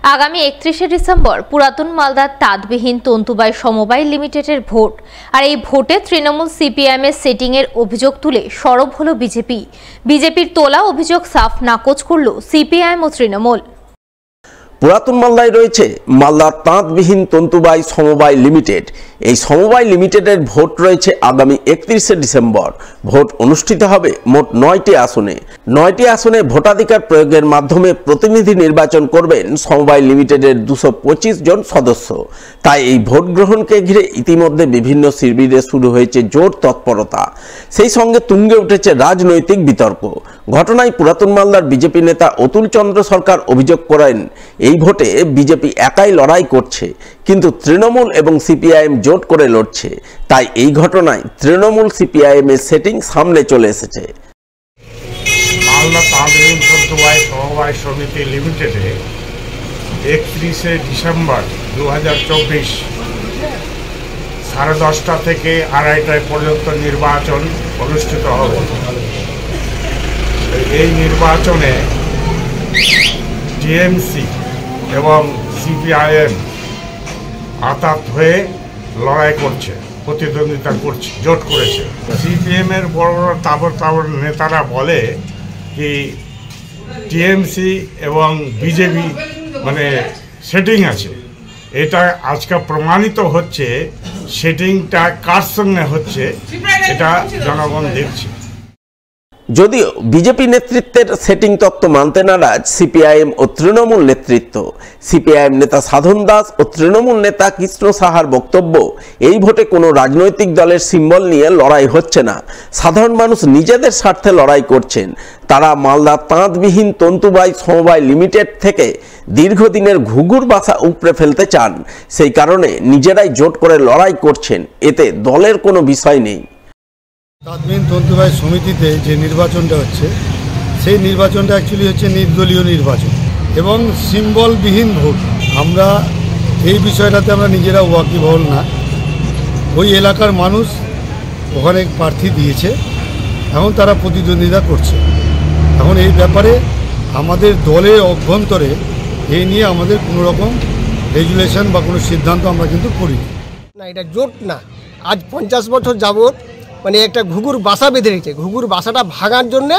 আগামী 31শে ডিসেম্বর পুরাতন মালদার তাঁতবিহীন তন্তুবাই সমবায় লিমিটেডের ভোট। আর এই ভোটে তৃণমূল সিপিআইএম এর সেটিং এর অভিযোগ তুলে সরব হলো বিজেপির তোলা অভিযোগ সাফ নাকচ করল সিপিআইএম ও তৃণমূল। পুরাতন মালদায় রয়েছে মালদার তাঁতবিহীন তন্তুবাই সমবায় লিমিটেড। এই সমবায় লিমিটেডের ভোট রয়েছে আগামী 31শে ডিসেম্বর। ভোট অনুষ্ঠিত হবে মোট 9টি আসনে। 9টি আসনে ভোটাধিকার প্রয়োগের মাধ্যমে প্রতিনিধি নির্বাচন করবেন সমবায় লিমিটেডের 225 জন সদস্য। তাই এই ভোট গ্রহণকে ঘিরে ইতিমধ্যে বিভিন্ন শিবিরে শুরু হয়েছে জোর তৎপরতা। সেই সঙ্গে তুঙ্গে উঠেছে রাজনৈতিক বিতর্ক। ঘটনায় পুরাতন মালদার বিজেপি নেতা অতুল চন্দ্র সরকার অভিযোগ করেন, এই ভোটে বিজেপি একাই লড়াই করছে, কিন্তু তৃণমূল এবং সিপিআইএম জোট করে লড়ছে। তাই এই ঘটনায় তৃণমূল সিপিআইএম এর সেটিং সামনে চলে এসেছে। মালদা তাঁতবিহীন তন্তুবাই সমবায় সমিতি লিমিটেডে 31শে ডিসেম্বর 2024 10:30 থেকে 2:30 পর্যন্ত নির্বাচন অনুষ্ঠিত হবে। এই নির্বাচনে টিএমসি এবং সিপিআইএম আতাত হয়ে লড়াই করছে, প্রতিদ্বন্দ্বিতা করছে, জোট করেছে। সিপিএম এর বড় বড় তাবড় নেতারা বলে কি টিএমসি এবং বিজেপি সেটিং আছে। এটা আজকে প্রমাণিত হচ্ছে, সেটিংটা কার সঙ্গে হচ্ছে এটা জনগণ দেখছে। যদিও বিজেপি নেতৃত্বের সেটিং তত্ত্ব মানতে নারাজ সিপিআইএম ও তৃণমূল নেতৃত্ব। সিপিআইএম নেতা সাধন দাস ও তৃণমূল নেতা কৃষ্ণ সাহার বক্তব্য, এই ভোটে কোনো রাজনৈতিক দলের সিম্বল নিয়ে লড়াই হচ্ছে না, সাধারণ মানুষ নিজেদের স্বার্থে লড়াই করছেন। তারা মালদা তাঁতবিহীন তন্তুবাই সমবায় লিমিটেড থেকে দীর্ঘদিনের ঘুঘুর বাসা উপড়ে ফেলতে চান। সেই কারণে নিজেরাই জোট করে লড়াই করছেন, এতে দলের কোনো বিষয় নেই। তাঁতবিহীন তন্তুবাই সমিতিতে যে নির্বাচনটা হচ্ছে, সেই নির্বাচনটা অ্যাকচুয়ালি হচ্ছে নির্দলীয় নির্বাচন এবং সিম্বলবিহীন ভোট। আমরা এই বিষয়টাতে আমরা নিজেরা ওয়াকিবহল না। ওই এলাকার মানুষ ওখানে প্রার্থী দিয়েছে, এখন তারা প্রতিদ্বন্দ্বিতা করছে। এখন এই ব্যাপারে আমাদের দলের অভ্যন্তরে এই নিয়ে আমাদের কোনো রকম রেগুলেশন বা কোনো সিদ্ধান্ত আমরা কিন্তু করিনি। না, এটা জোট না। আজ 50 বছর যাবৎ একটা ঘুঘুর বাসা বেঁধে রেখেছে। ঘুঘুর বাসাটা ভাঙার জন্যে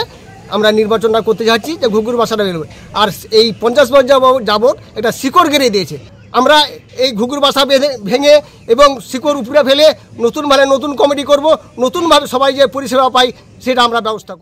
আমরা নির্বাচনটা করতে যাচ্ছি, যে ঘুঘুর বাসাটা বেরোবে। আর এই 50 বছর যাবৎ একটা শিকড় গেড়ে দিয়েছে। আমরা এই ঘুঘুর বাসা ভেঙে এবং শিকড় উপরে ফেলে নতুন কমিটি করব, নতুনভাবে সবাই যে পরিষেবা পাই সেটা আমরা ব্যবস্থা করব।